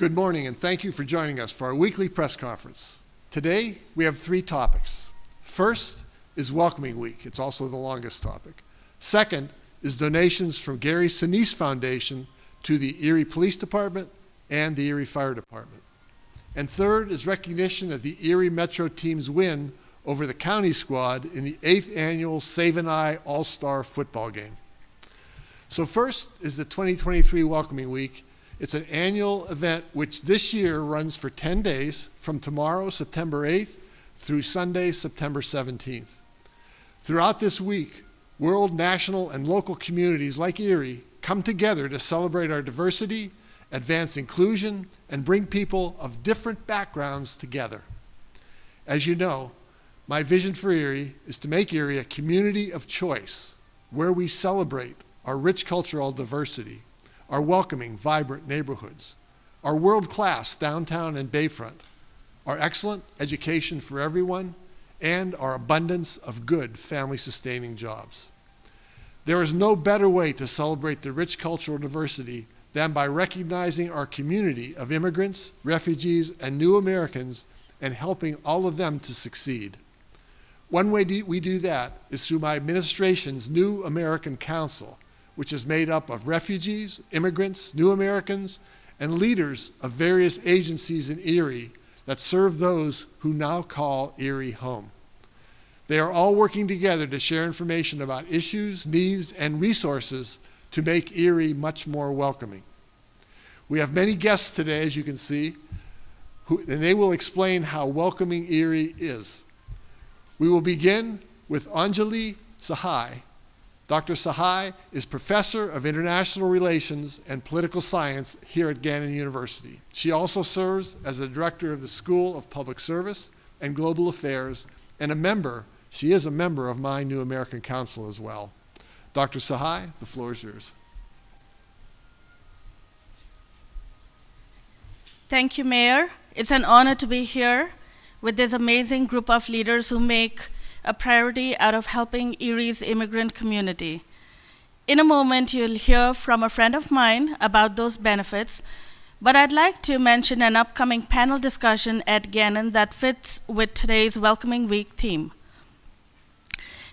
Good morning, and thank you for joining us for our weekly press conference. Today, we have 3 topics. First is Welcoming Week. It's also the longest topic. Second is donations from Gary Sinise Foundation to the Erie Police Department and the Erie Fire Department. And third is recognition of the Erie Metro team's win over the county squad in the 8th annual Save an Eye All-Star football game. So first is the 2023 Welcoming Week. It's an annual event which this year runs for 10 days from tomorrow, September 8th, through Sunday, September 17th. Throughout this week, world, national, and local communities like Erie come together to celebrate our diversity, advance inclusion, and bring people of different backgrounds together. As you know, my vision for Erie is to make Erie a community of choice where we celebrate our rich cultural diversity, our welcoming, vibrant neighborhoods, our world-class downtown and bayfront, our excellent education for everyone, and our abundance of good family-sustaining jobs. There is no better way to celebrate the rich cultural diversity than by recognizing our community of immigrants, refugees, and new Americans and helping all of them to succeed. One way we do that is through my administration's New American Council, which is made up of refugees, immigrants, new Americans, and leaders of various agencies in Erie that serve those who now call Erie home. They are all working together to share information about issues, needs, and resources to make Erie much more welcoming. We have many guests today, as you can see, and they will explain how welcoming Erie is. We will begin with Anjali Sahai. Dr. Sahai is Professor of International Relations and Political Science here at Gannon University. She also serves as the Director of the School of Public Service and Global Affairs and she is a member of my New American Council as well. Dr. Sahai, the floor is yours. Thank you, Mayor. It's an honor to be here with this amazing group of leaders who make a priority out of helping Erie's immigrant community. In a moment, you'll hear from a friend of mine about those benefits, but I'd like to mention an upcoming panel discussion at Gannon that fits with today's Welcoming Week theme.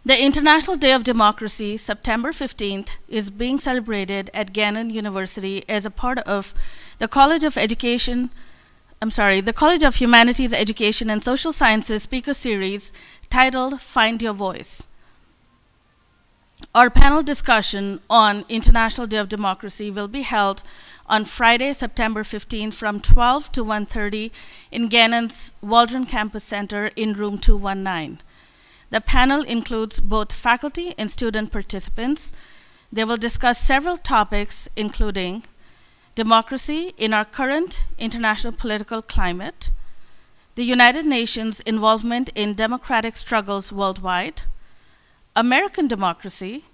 The International Day of Democracy, September 15th, is being celebrated at Gannon University as a part of the College of Humanities, Education, and Social Sciences speaker series titled Find Your Voice. Our panel discussion on International Day of Democracy will be held on Friday, September 15th from 12 to 1:30 in Gannon's Waldron Campus Center in room 219. The panel includes both faculty and student participants. They will discuss several topics, including democracy in our current international political climate, the United Nations' involvement in democratic struggles worldwide, American democracy,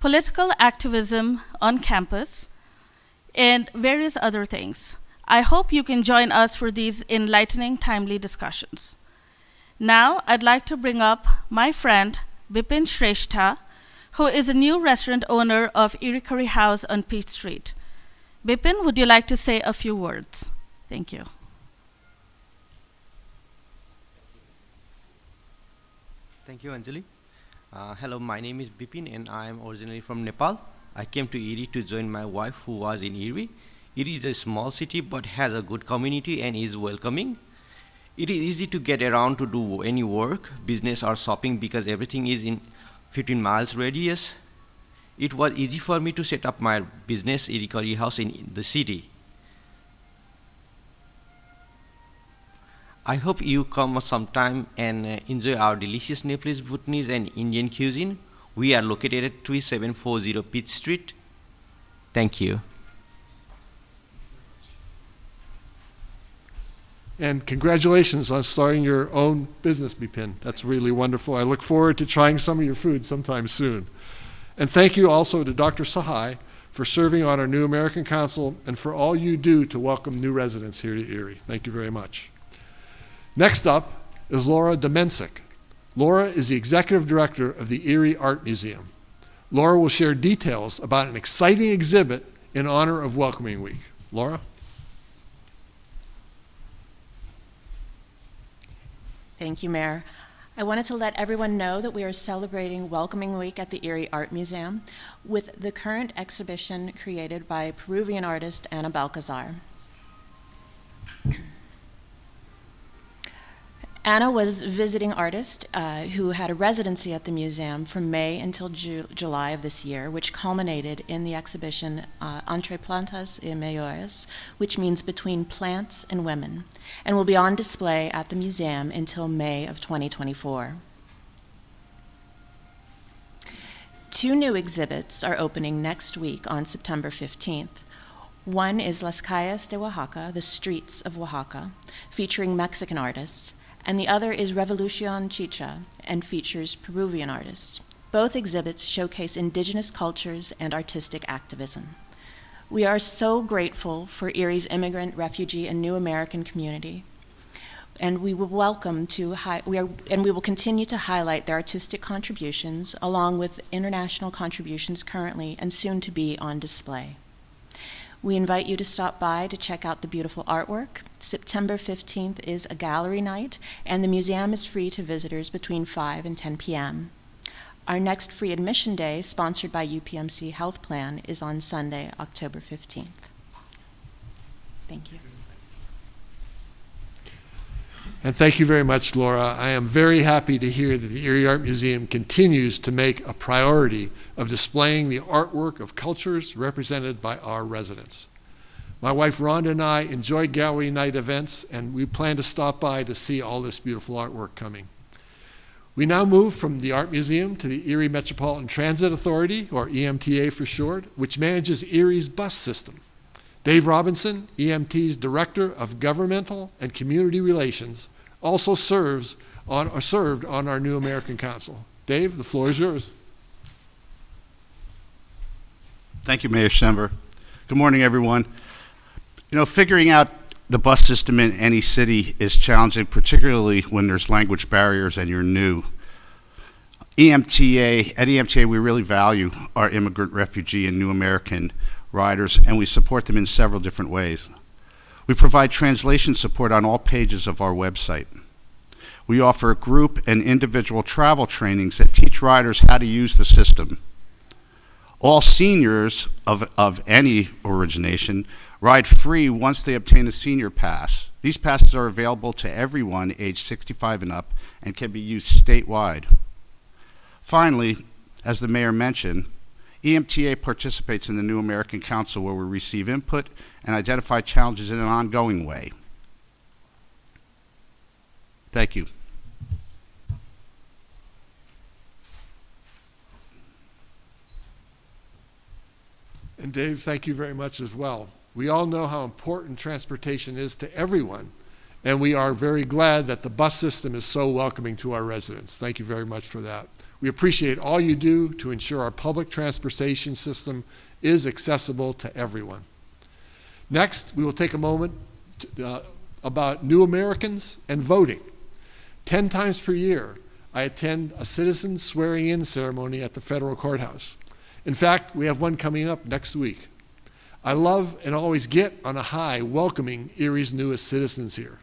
political activism on campus, and various other things. I hope you can join us for these enlightening, timely discussions. Now, I'd like to bring up my friend, Bipin Shrestha, who is a new restaurant owner of Erie Curry House on Peach Street. Bipin, would you like to say a few words? Thank you. Thank you, Anjali. Hello, my name is Bipin and I am originally from Nepal. I came to Erie to join my wife who was in Erie. Erie is a small city but has a good community and is welcoming. It is easy to get around to do any work, business or shopping because everything is in 15 miles radius. It was easy for me to set up my business, Erie Curry House, in the city. I hope you come sometime and enjoy our delicious Nepalese, Bhutanese, and Indian cuisine. We are located at 3740 Peach Street. Thank you. And congratulations on starting your own business, Bipin. That's really wonderful. I look forward to trying some of your food sometime soon. And thank you also to Dr. Sahai for serving on our New American Council and for all you do to welcome new residents here to Erie. Thank you very much. Next up is Laura Domensic. Laura is the Executive Director of the Erie Art Museum. Laura will share details about an exciting exhibit in honor of Welcoming Week. Laura? Thank you, Mayor. I wanted to let everyone know that we are celebrating Welcoming Week at the Erie Art Museum with the current exhibition created by Peruvian artist Ana Balcazar. Ana was a visiting artist who had a residency at the museum from May until July of this year, which culminated in the exhibition Entre Plantas y Mayores, which means Between Plants and Women, and will be on display at the museum until May of 2024. 2 new exhibits are opening next week on September 15th. One is Las Calles de Oaxaca, the Streets of Oaxaca, featuring Mexican artists, and the other is Revolucion Chicha and features Peruvian artists. Both exhibits showcase indigenous cultures and artistic activism. We are so grateful for Erie's immigrant, refugee, and new American community, and we will continue to highlight their artistic contributions along with international contributions currently and soon to be on display. We invite you to stop by to check out the beautiful artwork. September 15th is a gallery night, and the museum is free to visitors between 5 and 10 p.m. Our next free admission day, sponsored by UPMC Health Plan, is on Sunday, October 15th. Thank you. And thank you very much, Laura. I am very happy to hear that the Erie Art Museum continues to make a priority of displaying the artwork of cultures represented by our residents. My wife Rhonda and I enjoy gallery night events, and we plan to stop by to see all this beautiful artwork coming. We now move from the Art Museum to the Erie Metropolitan Transit Authority, or EMTA for short, which manages Erie's bus system. Dave Robinson, EMT's Director of Governmental and Community Relations, also served on our New American Council. Dave, the floor is yours. Thank you, Mayor Sember. Good morning, everyone. You know, figuring out the bus system in any city is challenging, particularly when there's language barriers and you're new. At EMTA, we really value our immigrant, refugee, and new American riders, and we support them in several different ways. We provide translation support on all pages of our website. We offer group and individual travel trainings that teach riders how to use the system. All seniors of any origination ride free once they obtain a senior pass. These passes are available to everyone age 65 and up and can be used statewide. Finally, as the mayor mentioned, EMTA participates in the New American Council, where we receive input and identify challenges in an ongoing way. Thank you. And Dave, thank you very much as well. We all know how important transportation is to everyone, and we are very glad that the bus system is so welcoming to our residents. Thank you very much for that. We appreciate all you do to ensure our public transportation system is accessible to everyone. Next, we will take a moment about new Americans and voting. 10 times per year, I attend a citizen swearing-in ceremony at the federal courthouse. In fact, we have one coming up next week. I love and always get on a high welcoming Erie's newest citizens here.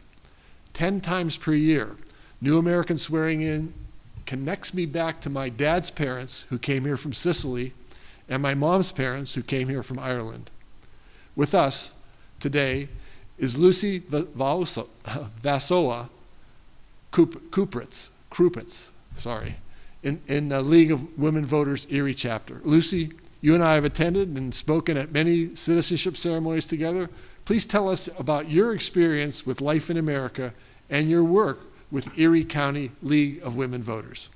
10 times per year, new American swearing-in connects me back to my dad's parents who came here from Sicily and my mom's parents who came here from Ireland. With us today is Lucy Vasoa Krupitz, in the League of Women Voters Erie chapter. Lucy, you and I have attended and spoken at many citizenship ceremonies together. Please tell us about your experience with life in America and your work with Erie County League of Women Voters.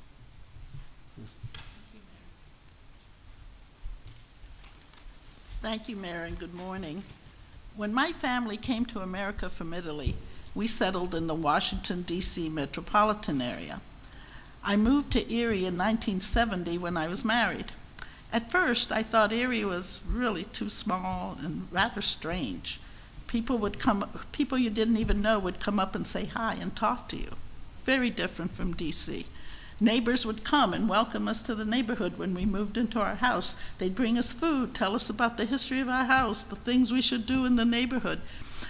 Thank you, Mayor, and good morning. When my family came to America from Italy, we settled in the Washington, D.C. metropolitan area. I moved to Erie in 1970 when I was married. At first, I thought Erie was really too small and rather strange. People you didn't even know would come up and say hi and talk to you. Very different from D.C. Neighbors would come and welcome us to the neighborhood when we moved into our house. They'd bring us food, tell us about the history of our house, the things we should do in the neighborhood.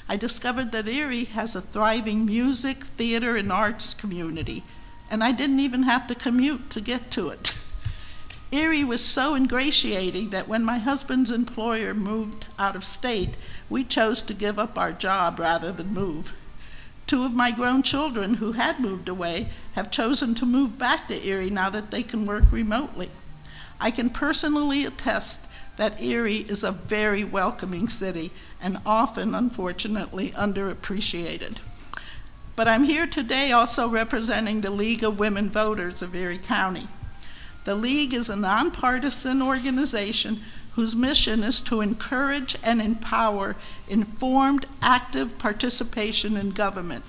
I discovered that Erie has a thriving music, theater, and arts community, and I didn't even have to commute to get to it. Erie was so ingratiating that when my husband's employer moved out of state, we chose to give up our job rather than move. 2 of my grown children who had moved away have chosen to move back to Erie now that they can work remotely. I can personally attest that Erie is a very welcoming city and often, unfortunately, underappreciated. But I'm here today also representing the League of Women Voters of Erie County. The League is a nonpartisan organization whose mission is to encourage and empower informed, active participation in government.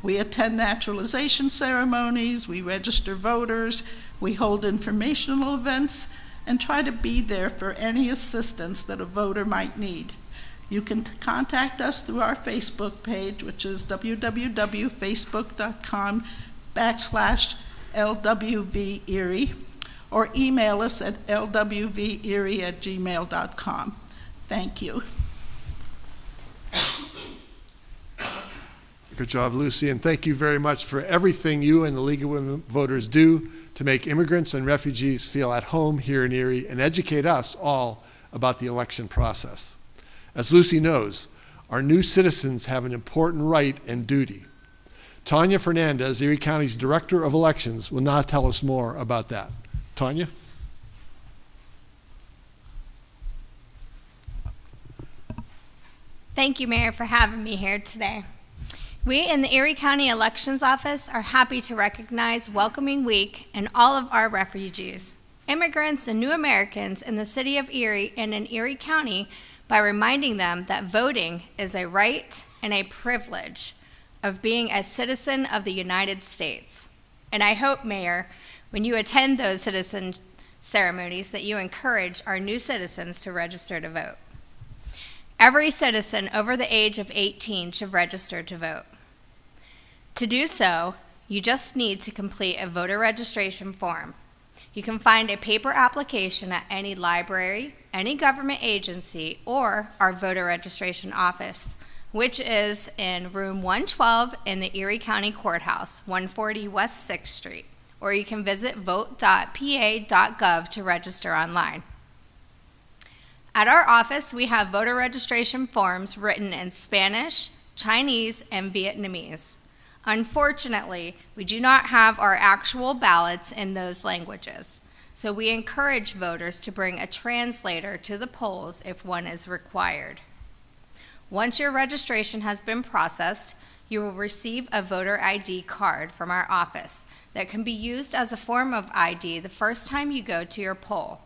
We attend naturalization ceremonies, we register voters, we hold informational events, and try to be there for any assistance that a voter might need. You can contact us through our Facebook page, which is www.facebook.com/LWVErie, or email us at lwverie@gmail.com. Thank you. Good job, Lucy, and thank you very much for everything you and the League of Women Voters do to make immigrants and refugees feel at home here in Erie and educate us all about the election process. As Lucy knows, our new citizens have an important right and duty. Tanya Fernandez, Erie County's Director of Elections, will now tell us more about that. Tanya? Thank you, Mayor, for having me here today. We in the Erie County Elections Office are happy to recognize Welcoming Week and all of our refugees, immigrants, and new Americans in the city of Erie and in Erie County by reminding them that voting is a right and a privilege of being a citizen of the United States. And I hope, Mayor, when you attend those citizen ceremonies, that you encourage our new citizens to register to vote. Every citizen over the age of 18 should register to vote. To do so, you just need to complete a voter registration form. You can find a paper application at any library, any government agency, or our voter registration office, which is in room 112 in the Erie County Courthouse, 140 West 6th Street. Or you can visit vote.pa.gov to register online. At our office, we have voter registration forms written in Spanish, Chinese, and Vietnamese. Unfortunately, we do not have our actual ballots in those languages, so we encourage voters to bring a translator to the polls if one is required. Once your registration has been processed, you will receive a voter ID card from our office that can be used as a form of ID the first time you go to your poll.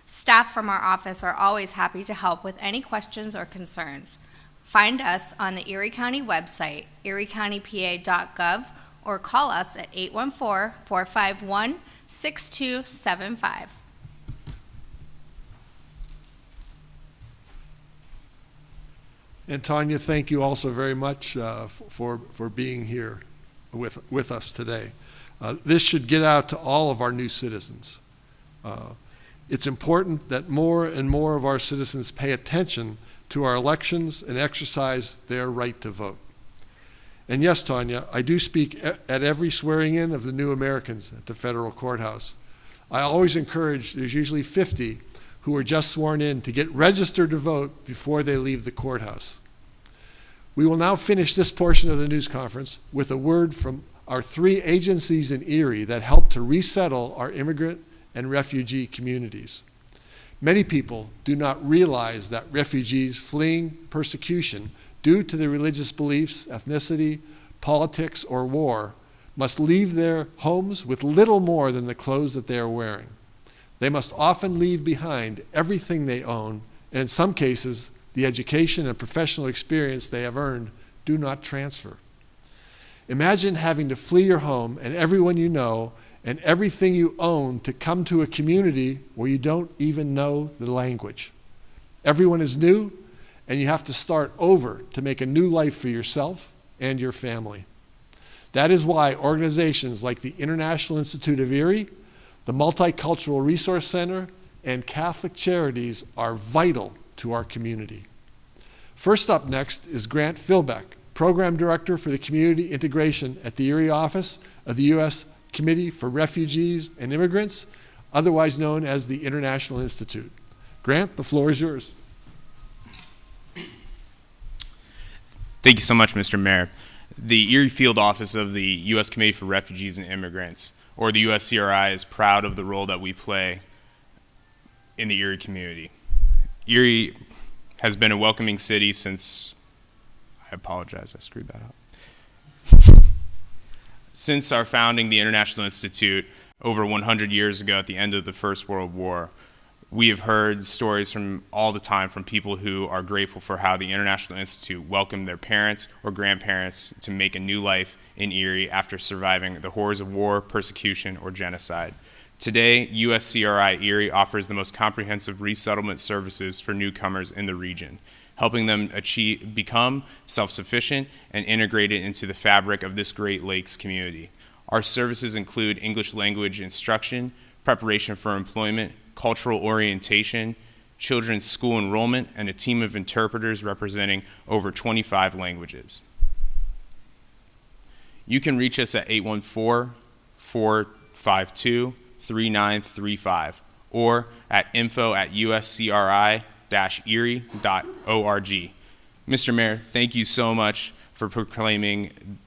Staff from our office are always happy to help with any questions or concerns. Find us on the Erie County website, eriecountypa.gov, or call us at 814-451-6275. And Tanya, thank you also very much for being here with us today. This should get out to all of our new citizens. It's important that more and more of our citizens pay attention to our elections and exercise their right to vote. And yes, Tanya, I do speak at every swearing in of the new Americans at the federal courthouse. I always encourage, there's usually 50 who are just sworn in, to get registered to vote before they leave the courthouse. We will now finish this portion of the news conference with a word from our 3 agencies in Erie that help to resettle our immigrant and refugee communities. Many people do not realize that refugees fleeing persecution due to their religious beliefs, ethnicity, politics, or war must leave their homes with little more than the clothes that they are wearing. They must often leave behind everything they own, and in some cases, the education and professional experience they have earned do not transfer. Imagine having to flee your home and everyone you know and everything you own to come to a community where you don't even know the language. Everyone is new, and you have to start over to make a new life for yourself and your family. That is why organizations like the International Institute of Erie, the Multicultural Resource Center, and Catholic Charities are vital to our community. First up next is Grant Philbeck, Program Director for the Community Integration at the Erie office of the U.S. Committee for Refugees and Immigrants, otherwise known as the International Institute. Grant, the floor is yours. Thank you so much, Mr. Mayor. The Erie Field Office of the U.S. Committee for Refugees and Immigrants, or the USCRI, is proud of the role that we play in the Erie community. Erie has been a welcoming city since, I apologize, I screwed that up. Since our founding, the International Institute, over 100 years ago at the end of the First World War, we have heard stories from all the time from people who are grateful for how the International Institute welcomed their parents or grandparents to make a new life in Erie after surviving the horrors of war, persecution, or genocide. Today, USCRI Erie offers the most comprehensive resettlement services for newcomers in the region, helping them become self-sufficient and integrated into the fabric of this Great Lakes community. Our services include English language instruction, preparation for employment, cultural orientation, children's school enrollment, and a team of interpreters representing over 25 languages. You can reach us at 814-452-3935 or at info@uscri-erie.org. Mr. Mayor, thank you so much for proclaiming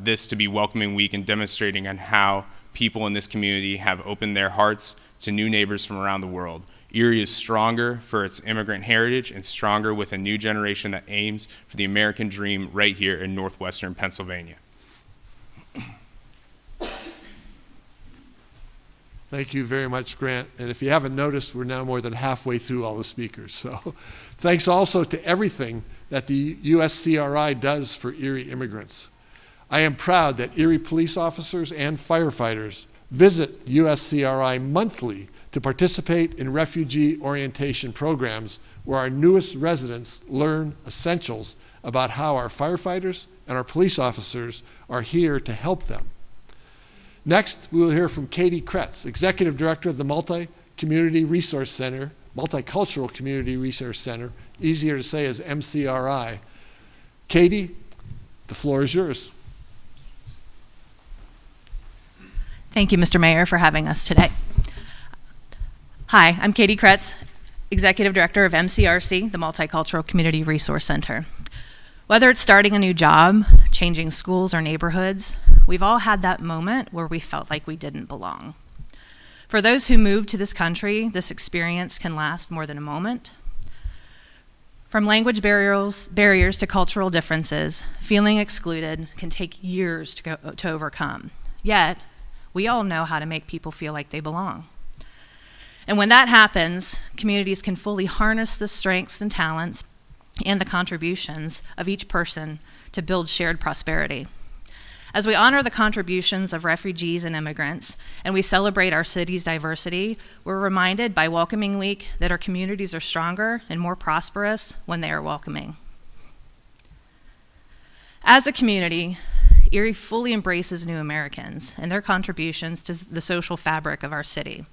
this to be Welcoming Week and demonstrating on how people in this community have opened their hearts to new neighbors from around the world. Erie is stronger for its immigrant heritage and stronger with a new generation that aims for the American dream right here in northwestern Pennsylvania. Thank you very much, Grant. And if you haven't noticed, we're now more than halfway through all the speakers. So thanks also to everything that the USCRI does for Erie immigrants. I am proud that Erie police officers and firefighters visit USCRI monthly to participate in refugee orientation programs where our newest residents learn essentials about how our firefighters and our police officers are here to help them. Next, we will hear from Katie Kretz, Executive Director of the Multi-Community Resource Center, Multicultural Community Resource Center, easier to say as MCRI. Katie, the floor is yours. Thank you, Mr. Mayor, for having us today. Hi, I'm Katie Kretz, Executive Director of MCRC, the Multicultural Community Resource Center. Whether it's starting a new job, changing schools or neighborhoods, we've all had that moment where we felt like we didn't belong. For those who moved to this country, this experience can last more than a moment. From language barriers to cultural differences, feeling excluded can take years to overcome. Yet, we all know how to make people feel like they belong. And when that happens, communities can fully harness the strengths and talents and the contributions of each person to build shared prosperity. As we honor the contributions of refugees and immigrants, and we celebrate our city's diversity, we're reminded by Welcoming Week that our communities are stronger and more prosperous when they are welcoming. As a community, Erie fully embraces new Americans and their contributions to the social fabric of our city.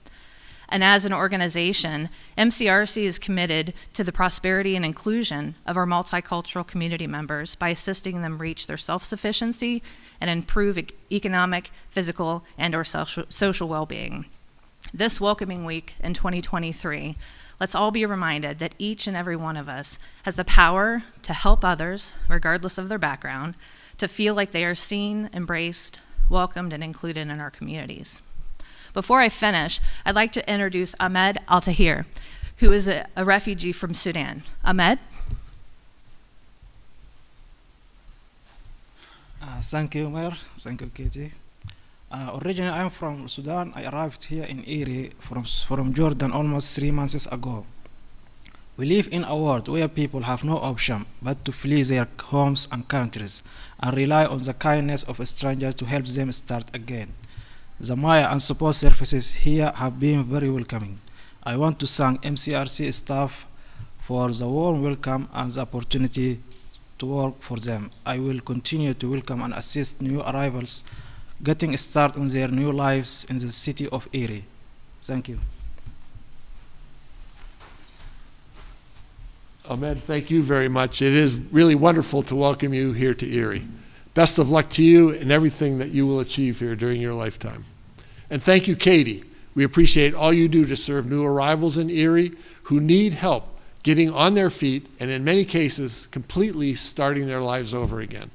And as an organization, MCRC is committed to the prosperity and inclusion of our multicultural community members by assisting them reach their self-sufficiency and improve economic, physical, and or social well-being. This Welcoming Week in 2023, let's all be reminded that each and every one of us has the power to help others, regardless of their background, to feel like they are seen, embraced, welcomed, and included in our communities. Before I finish, I'd like to introduce Ahmed Al-Tahir, who is a refugee from Sudan. Ahmed? Thank you, Mayor. Thank you, Katie. Originally, I'm from Sudan. I arrived here in Erie from Jordan almost 3 months ago. We live in a world where people have no option but to flee their homes and countries and rely on the kindness of a stranger to help them start again. The Maya and support services here have been very welcoming. I want to thank MCRC staff for the warm welcome and the opportunity to work for them. I will continue to welcome and assist new arrivals getting started on their new lives in the city of Erie. Thank you. Ahmed, thank you very much. It is really wonderful to welcome you here to Erie. Best of luck to you and everything that you will achieve here during your lifetime. And thank you, Katie. We appreciate all you do to serve new arrivals in Erie who need help getting on their feet and in many cases completely starting their lives over again.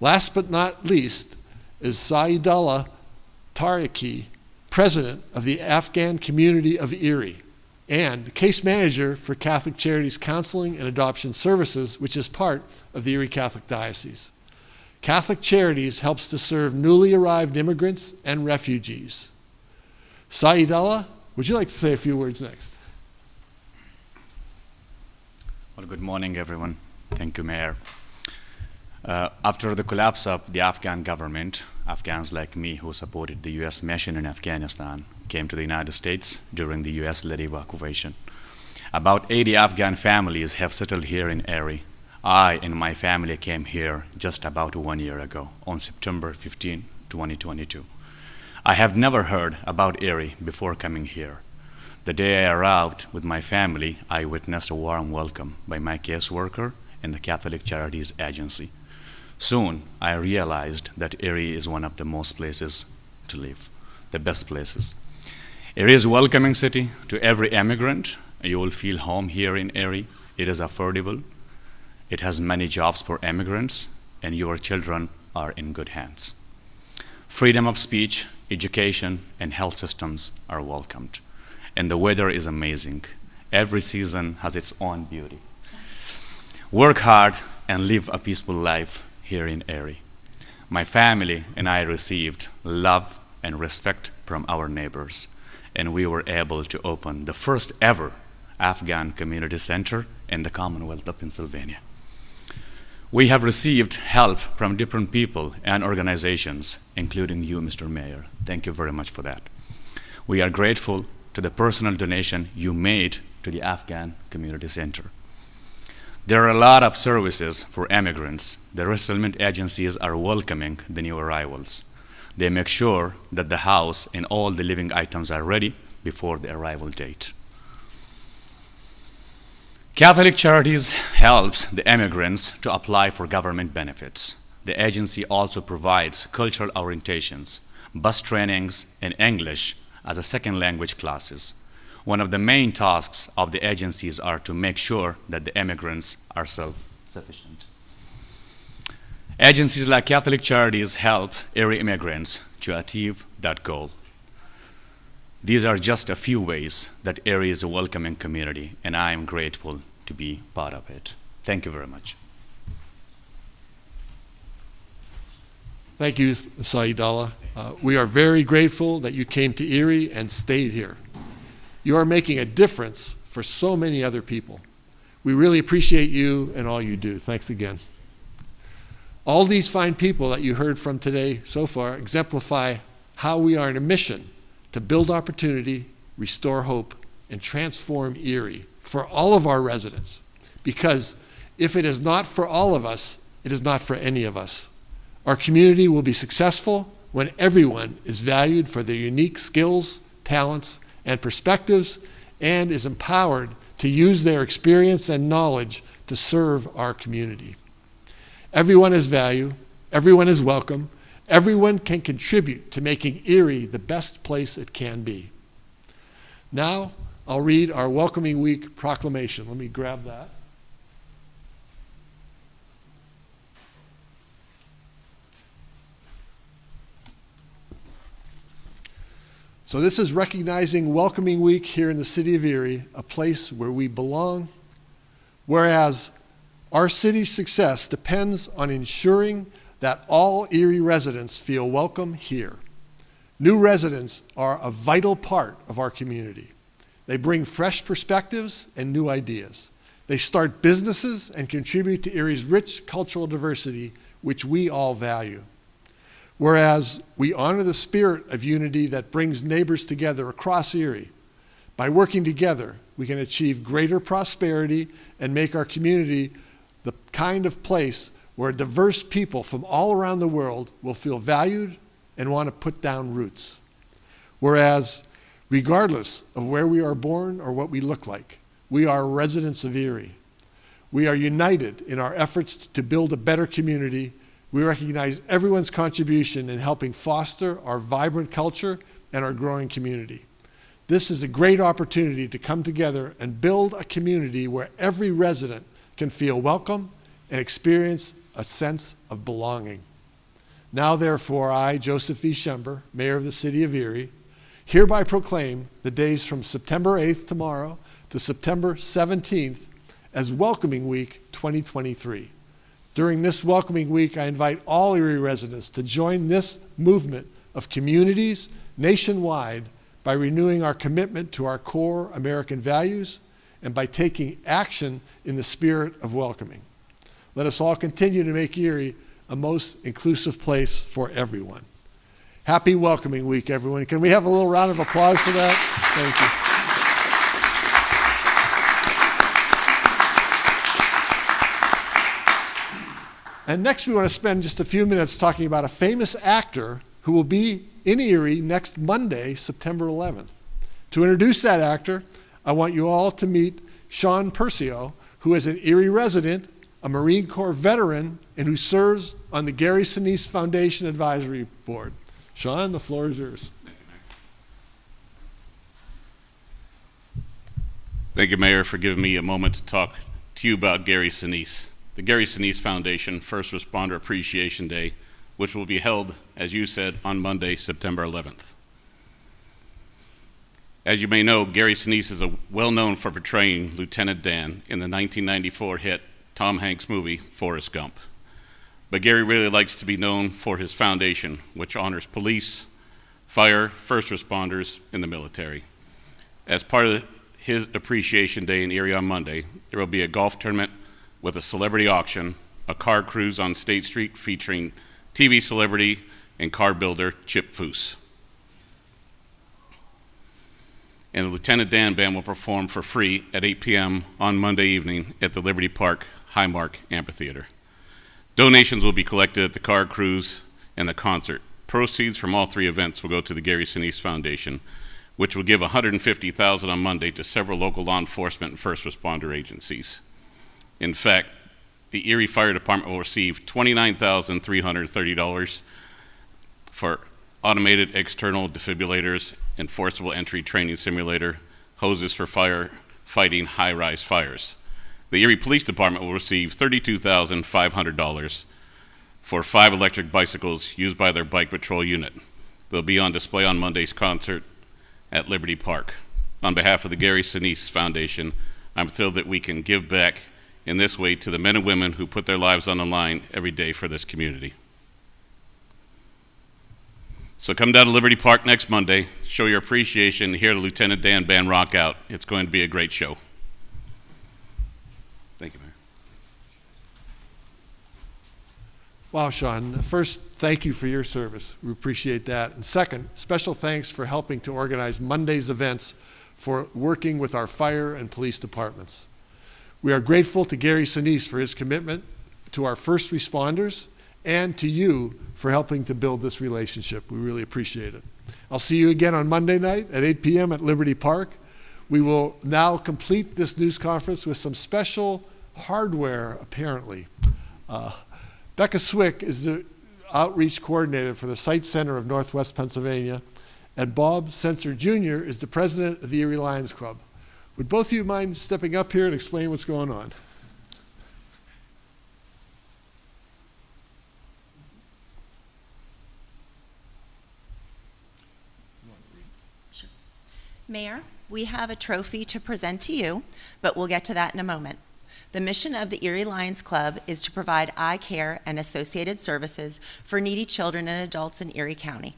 Last but not least is Saidullah Tariqi, President of the Afghan Community of Erie and Case Manager for Catholic Charities Counseling and Adoption Services, which is part of the Erie Catholic Diocese. Catholic Charities helps to serve newly arrived immigrants and refugees. Saidullah, would you like to say a few words next? Well, good morning, everyone. Thank you, Mayor. After the collapse of the Afghan government, Afghans like me who supported the U.S. mission in Afghanistan came to the United States during the U.S.-led evacuation. About 80 Afghan families have settled here in Erie. I and my family came here just about 1 year ago, on September 15, 2022. I have never heard about Erie before coming here. The day I arrived with my family, I witnessed a warm welcome by my caseworker and the Catholic Charities Agency. Soon, I realized that Erie is one of the most places to live, the best places. Erie is a welcoming city to every immigrant. You will feel home here in Erie. It is affordable. It has many jobs for immigrants, and your children are in good hands. Freedom of speech, education, and health systems are welcomed. And the weather is amazing. Every season has its own beauty. Work hard and live a peaceful life here in Erie. My family and I received love and respect from our neighbors, and we were able to open the first ever Afghan Community Center in the Commonwealth of Pennsylvania. We have received help from different people and organizations, including you, Mr. Mayor. Thank you very much for that. We are grateful to the personal donation you made to the Afghan Community Center. There are a lot of services for immigrants. The resettlement agencies are welcoming the new arrivals. They make sure that the house and all the living items are ready before the arrival date. Catholic Charities helps the immigrants to apply for government benefits. The agency also provides cultural orientations, bus trainings, and English as a second language classes. One of the main tasks of the agencies are to make sure that the immigrants are self-sufficient. Agencies like Catholic Charities help Erie immigrants to achieve that goal. These are just a few ways that Erie is a welcoming community, and I am grateful to be part of it. Thank you very much. Thank you, Saidullah. We are very grateful that you came to Erie and stayed here. You are making a difference for so many other people. We really appreciate you and all you do. Thanks again. All these fine people that you heard from today so far exemplify how we are on a mission to build opportunity, restore hope, and transform Erie for all of our residents. Because if it is not for all of us, it is not for any of us. Our community will be successful when everyone is valued for their unique skills, talents, and perspectives, and is empowered to use their experience and knowledge to serve our community. Everyone is valued, everyone is welcome, everyone can contribute to making Erie the best place it can be. Now, I'll read our Welcoming Week proclamation. Let me grab that. So this is recognizing Welcoming Week here in the city of Erie, a place where we belong, whereas our city's success depends on ensuring that all Erie residents feel welcome here. New residents are a vital part of our community. They bring fresh perspectives and new ideas. They start businesses and contribute to Erie's rich cultural diversity, which we all value. Whereas we honor the spirit of unity that brings neighbors together across Erie. By working together, we can achieve greater prosperity and make our community the kind of place where diverse people from all around the world will feel valued and want to put down roots. Whereas, regardless of where we are born or what we look like, We are residents of Erie. We are united in our efforts to build a better community. We recognize everyone's contribution in helping foster our vibrant culture and our growing community. This is a great opportunity to come together and build a community where every resident can feel welcome and experience a sense of belonging. Now, therefore, I, Joseph V. Schember, Mayor of the City of Erie, hereby proclaim the days from September 8th, tomorrow, to September 17th as Welcoming Week 2023. During this Welcoming Week, I invite all Erie residents to join this movement of communities nationwide by renewing our commitment to our core American values and by taking action in the spirit of welcoming. Let us all continue to make Erie a most inclusive place for everyone. Happy Welcoming Week, everyone. Can we have a little round of applause for that? Thank you. And next we want to spend just a few minutes talking about a famous actor who will be in Erie next Monday, September 11th. To introduce that actor, I want you all to meet Sean Percio, who is an Erie resident, a Marine Corps veteran, and who serves on the Gary Sinise Foundation Advisory Board. Sean, the floor is yours. Thank you, Mayor, for giving me a moment to talk to you about Gary Sinise. The Gary Sinise Foundation First Responder Appreciation Day, which will be held, as you said, on Monday, September 11th. As you may know, Gary Sinise is well known for portraying Lieutenant Dan in the 1994 hit Tom Hanks movie, Forrest Gump. But Gary really likes to be known for his foundation, which honors police, fire, first responders, and the military. As part of his Appreciation Day in Erie on Monday, there will be a golf tournament with a celebrity auction, a car cruise on State Street featuring TV celebrity and car builder Chip Foose. And the Lieutenant Dan Band will perform for free at 8 p.m. on Monday evening at the Liberty Park Highmark Amphitheater. Donations will be collected at the car cruise and the concert. Proceeds from all three events will go to the Gary Sinise Foundation, which will give $150,000 on Monday to several local law enforcement and first responder agencies. In fact, the Erie Fire Department will receive $29,330 for automated external defibrillators, enforceable entry training simulator, hoses for fire fighting high-rise fires. The Erie Police Department will receive $32,500 for 5 electric bicycles used by their bike patrol unit. They'll be on display on Monday's concert at Liberty Park. On behalf of the Gary Sinise Foundation, I'm thrilled that we can give back in this way to the men and women who put their lives on the line every day for this community. So come down to Liberty Park next Monday, show your appreciation, hear the Lieutenant Dan Band rock out. It's going to be a great show. Thank you, Mayor. Wow, Sean. First, thank you for your service. We appreciate that. And second, special thanks for helping to organize Monday's events for working with our fire and police departments. We are grateful to Gary Sinise for his commitment to our first responders and to you for helping to build this relationship. We really appreciate it. I'll see you again on Monday night at 8 p.m. at Liberty Park. We will now complete this news conference with some special hardware, apparently. Becca Swick is the outreach coordinator for the Site Center of Northwest Pennsylvania, and Bob Senser Jr. is the president of the Erie Lions Club. Would both of you mind stepping up here and explain what's going on? Sure. Mayor, we have a trophy to present to you, but we'll get to that in a moment. The mission of the Erie Lions Club is to provide eye care and associated services for needy children and adults in Erie County.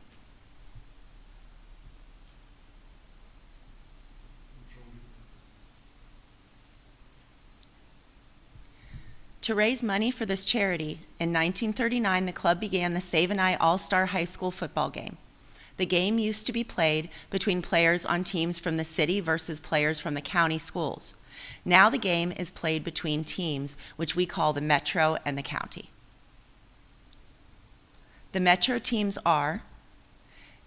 To raise money for this charity, in 1939, the club began the Save an Eye All-Star High School football game. The game used to be played between players on teams from the city versus players from the county schools. Now the game is played between teams, which we call the Metro and the county. The Metro teams are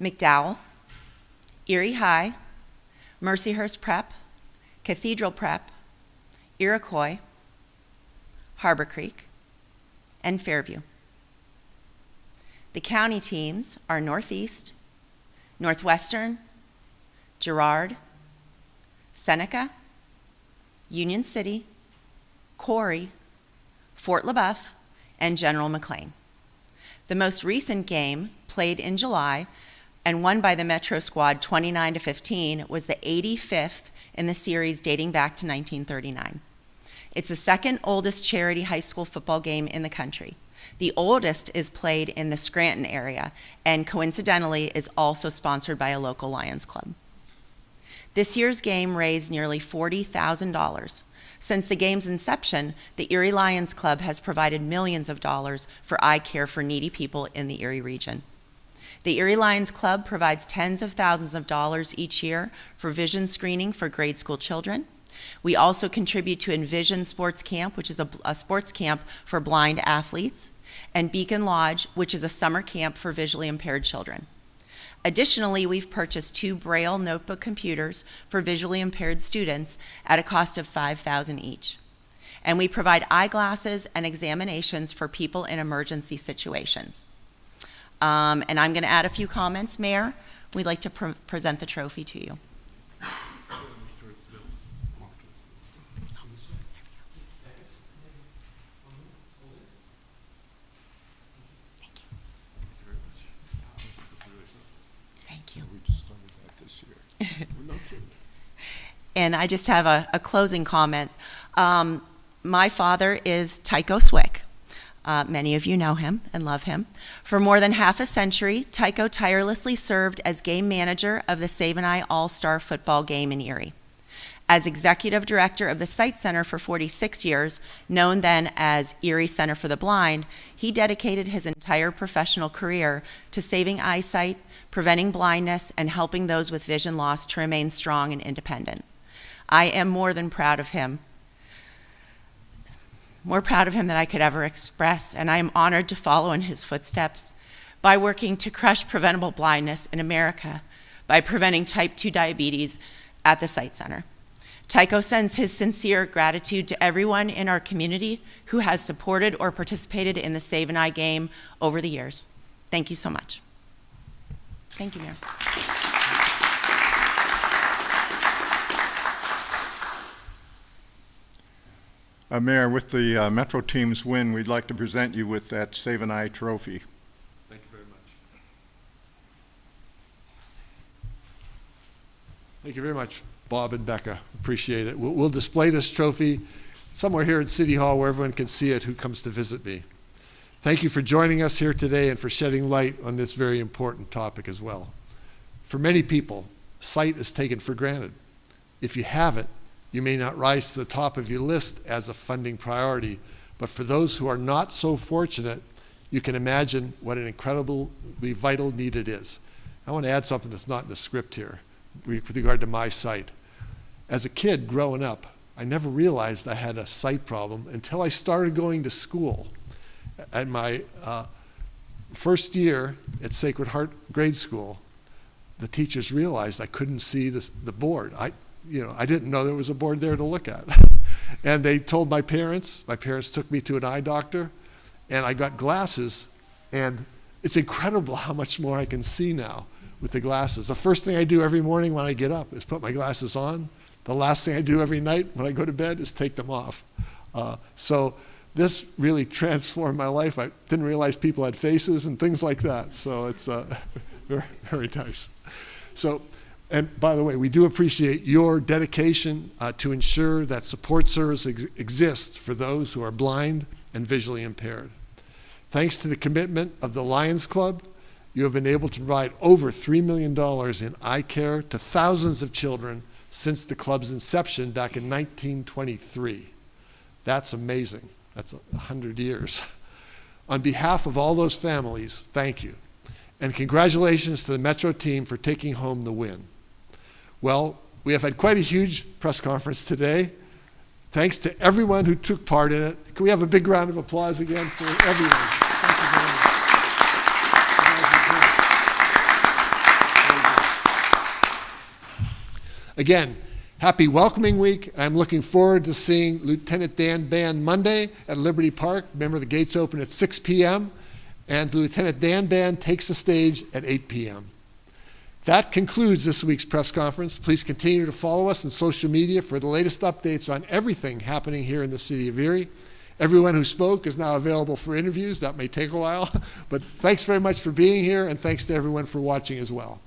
McDowell, Erie High, Mercyhurst Prep, Cathedral Prep, Iroquois, Harbor Creek, and Fairview. The county teams are Northeast, Northwestern, Girard, Seneca, Union City, Corry, Fort LaBeouf, and General McLean. The most recent game, played in July and won by the Metro squad 29-15, was the 85th in the series dating back to 1939. It's the second oldest charity high school football game in the country. The oldest is played in the Scranton area and coincidentally is also sponsored by a local Lions club. This year's game raised nearly $40,000. Since the game's inception, the Erie Lions Club has provided millions of dollars for eye care for needy people in the Erie region. The Erie Lions Club provides tens of thousands of dollars each year for vision screening for grade school children. We also contribute to Envision Sports Camp, which is a sports camp for blind athletes, and Beacon Lodge, which is a summer camp for visually impaired children. Additionally, we've purchased 2 Braille notebook computers for visually impaired students at a cost of $5,000 each. And we provide eyeglasses and examinations for people in emergency situations. And I'm going to add a few comments. Mayor, we'd like to present the trophy to you. And I just have a closing comment. My father is Tycho Swick. Many of you know him and love him. For more than half a century, Tycho tirelessly served as game manager of the Save an Eye All-Star football game in Erie. As executive director of the Sight Center for 46 years, known then as Erie Center for the Blind, he dedicated his entire professional career to saving eyesight, preventing blindness, and helping those with vision loss to remain strong and independent. I am more than proud of him, more proud of him than I could ever express, and I am honored to follow in his footsteps by working to crush preventable blindness in America by preventing type 2 diabetes at the Sight Center. Tycho sends his sincere gratitude to everyone in our community who has supported or participated in the Save an Eye game over the years. Thank you so much. Thank you, Mayor. Mayor, with the Metro team's win, we'd like to present you with that Save an Eye trophy. Thank you very much. Thank you very much, Bob and Becca. Appreciate it. We'll display this trophy somewhere here at City Hall where everyone can see it who comes to visit me. Thank you for joining us here today and for shedding light on this very important topic as well. For many people, sight is taken for granted. If you have it, you may not rise to the top of your list as a funding priority, but for those who are not so fortunate, you can imagine what an incredibly vital need it is. I want to add something that's not in the script here with regard to my sight. As a kid growing up, I never realized I had a sight problem until I started going to school. At my first year at Sacred Heart grade school, the teachers realized I couldn't see the board. I didn't know there was a board there to look at. And they told my parents. My parents took me to an eye doctor, and I got glasses, and it's incredible how much more I can see now with the glasses. The first thing I do every morning when I get up is put my glasses on. The last thing I do every night when I go to bed is take them off. So this really transformed my life. I didn't realize people had faces and things like that. So it's very, very nice. So, and by the way, we do appreciate your dedication to ensure that support service exists for those who are blind and visually impaired. Thanks to the commitment of the Lions Club, you have been able to provide over $3 million in eye care to thousands of children since the club's inception back in 1923. That's amazing. That's 100 years. On behalf of all those families, thank you. And congratulations to the Metro team for taking home the win. Well, we have had quite a huge press conference today. Thanks to everyone who took part in it. Can we have a big round of applause again for everyone? Thank you very much. Again, Happy Welcoming Week. I'm looking forward to seeing Lieutenant Dan Band Monday at Liberty Park. Remember, the gates open at 6 p.m., and Lieutenant Dan Band takes the stage at 8 p.m. That concludes this week's press conference. Please continue to follow us on social media for the latest updates on everything happening here in the city of Erie. Everyone who spoke is now available for interviews. That may take a while, but thanks very much for being here, and thanks to everyone for watching as well.